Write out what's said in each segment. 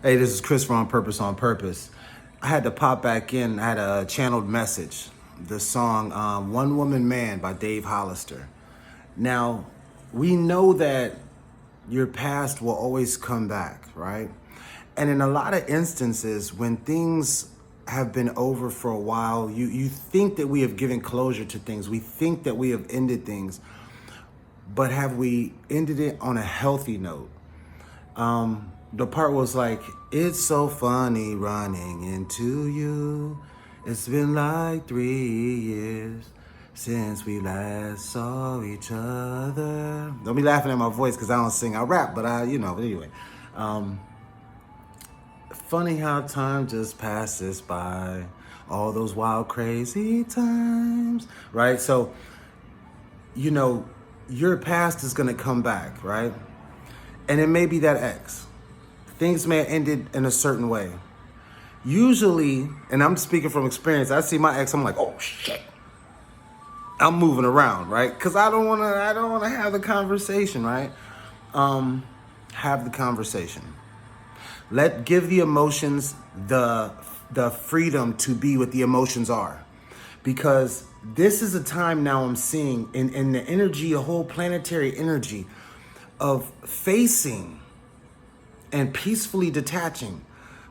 Hey, this is Chris from On Purpose, On Purpose. I had to pop back in. I had a channeled message. The song One Woman Man by Dave Hollister. Now, we know that your past will always come back, right? And in a lot of instances, when things have been over for a while, you think that we have given closure to things. We think that we have ended things. But have we ended it on a healthy note? The part was like, it's so funny running into you. It's been like 3 years since we last saw each other. Don't be laughing at my voice because I don't sing, I rap, but anyway. Funny how time just passes by. All those wild, crazy times, right? So, your past is gonna come back, right? And it may be that ex. Things may have ended in a certain way. Usually, and I'm speaking from experience, I see my ex, I'm like, oh shit. I'm moving around, right? Because I don't wanna have the conversation, right? Have the conversation. Give the emotions the freedom to be what the emotions are. Because this is a time now I'm seeing in the energy, a whole planetary energy of facing and peacefully detaching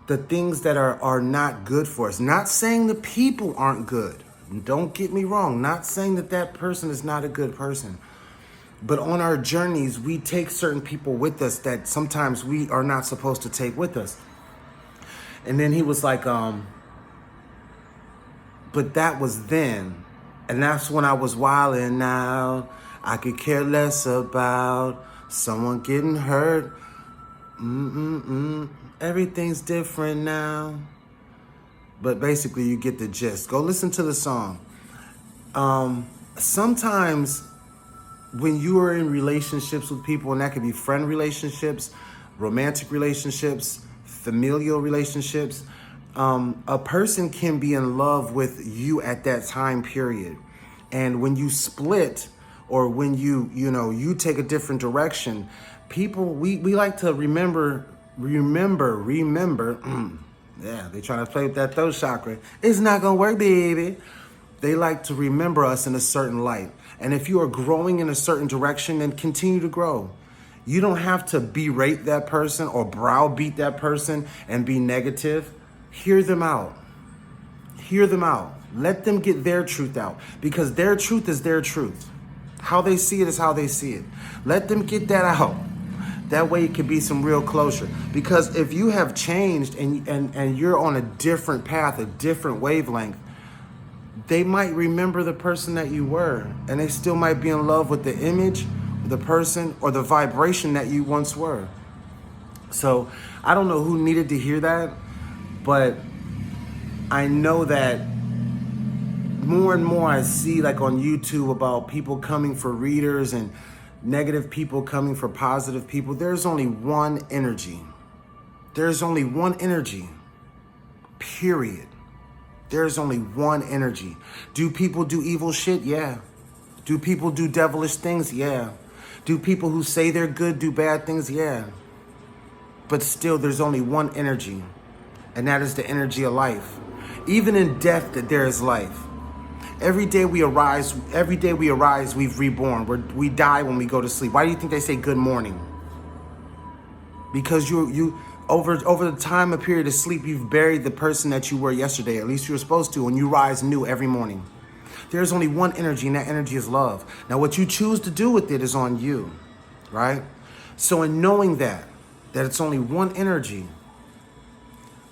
the things that are not good for us. Not saying the people aren't good. Don't get me wrong. Not saying that person is not a good person. But on our journeys, we take certain people with us that sometimes we are not supposed to take with us. And then he was like, but that was then. And that's when I was wilding out. I could care less about someone getting hurt. Everything's different now. But basically, you get the gist. Go listen to the song. Sometimes when you are in relationships with people, and that could be friend relationships, romantic relationships, familial relationships, a person can be in love with you at that time period. And when you split, or when you take a different direction, people, we like to remember. Yeah, they trying to play with that throat chakra. It's not gonna work, baby. They like to remember us in a certain light. And if you are growing in a certain direction, then continue to grow. You don't have to berate that person or browbeat that person and be negative. Hear them out. Hear them out. Let them get their truth out, because their truth is their truth. How they see it is how they see it. Let them get that out. That way it can be some real closure. Because if you have changed and you're on a different path, a different wavelength, they might remember the person that you were, and they still might be in love with the image, the person, or the vibration that you once were. So I don't know who needed to hear that, but I know that more and more I see, like on YouTube, about people coming for readers and negative people coming for positive people. There's only one energy. There's only one energy, period. There's only one energy. Do people do evil shit? Yeah. Do people do devilish things? Yeah. Do people who say they're good do bad things? Yeah. But still, there's only one energy, and that is the energy of life. Even in death, that there is life. Every day we arise, we've reborn. We die when we go to sleep. Why do you think they say good morning? Because you over the time, a period of sleep, you've buried the person that you were yesterday. At least you were supposed to, and you rise new every morning. There's only one energy, and that energy is love. Now, what you choose to do with it is on you, right? So in knowing that it's only one energy,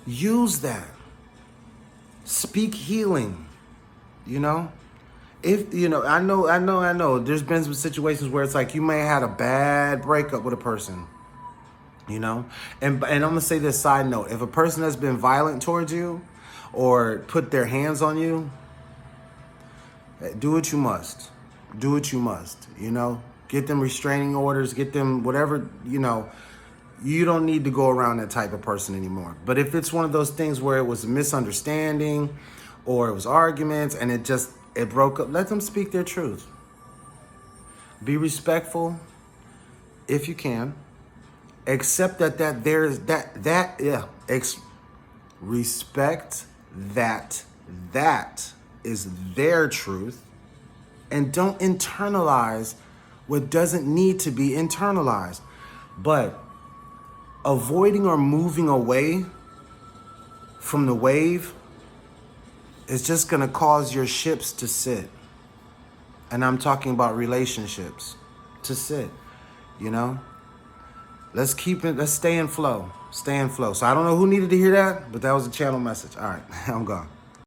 use that. Speak healing, If, I know, there's been some situations where it's like you may have had a bad breakup with a person, and I'm gonna say this side note: if a person has been violent towards you or put their hands on you, do what you must. Do what you must. Get them restraining orders. Get them whatever. You don't need to go around that type of person anymore. But if it's one of those things where it was a misunderstanding or it was arguments and it broke up, let them speak their truth. Be respectful if you can. Accept that there's that yeah. Respect that is their truth, and don't internalize what doesn't need to be internalized. But avoiding or moving away from the wave is just going to cause your ships to sit. And I'm talking about relationships to sit, you know? Let's stay in flow. Stay in flow. So I don't know who needed to hear that, but that was a channel message. All right, I'm gone.